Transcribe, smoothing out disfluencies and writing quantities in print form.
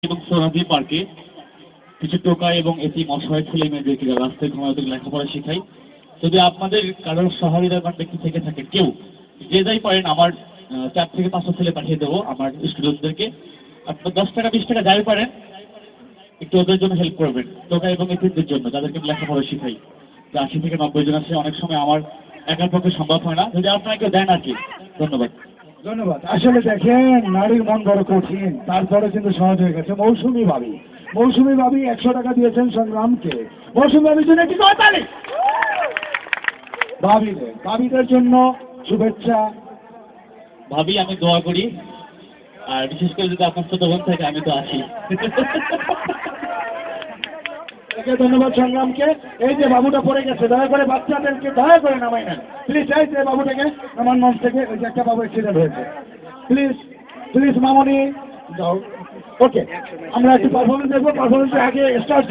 এবং সোনাদি পার্কে কিছু টোকা এবং এতিম অসহায় ছেলে মেয়েদেরকে রাস্তায় ঘুমাতে লেখাপড়া শেখাই। যদি আপনাদের কারোর সহযোগিতার কন্ট্যাক্টে থেকে থাকে কেউ, যে যাই পারেন, আমার 4 থেকে 5টা ছেলে পাঠিয়ে দেবো আমার স্টুডেন্টদেরকে। আপনার 10 টাকা 20 টাকা যাই পারেন, একটু ওদের জন্য হেল্প করবেন, টোকা এবং এতিমদের জন্য, যাদেরকে আমি লেখাপড়া শেখাই। যে 80 থেকে 90 জন আছে, অনেক সময় আমার একার পক্ষে সম্ভব হয় না, যদি আপনারা কেউ দেন আর কি। ধন্যবাদ। ধন্যবাদ। আসলে দেখেন, নারীর মন বড় কঠিন, তারপরে কিন্তু সহজ হয়ে গেছে। মৌসুমী ভাবি 100 টাকা দিয়েছেন সংগ্রামকে। মৌসুমী ভাবির জন্য একটি করতালি। ভাবিদের জন্য শুভেচ্ছা। ভাবি, আমি দোয়া করি, আর বিশেষ করে যদি আপনার ছোট বোন থাকে, আমি তো আছি। ধন্যবাদ সংগ্রামকে। এই যে বাবুটা পড়ে গেছে, দয়া করে বাচ্চাদেরকে দয়া করে নামাই নেন প্লিজ। এই যে বাবুটাকে আমার মঞ্চ থেকে, ওই যে একটা বাবু অ্যাক্সিডেন্ট হয়েছে, প্লিজ মামনি যাও। ওকে, আমরা একটু পারফরমেন্স দেখবো। পারফরমেন্সের আগে স্টার্ট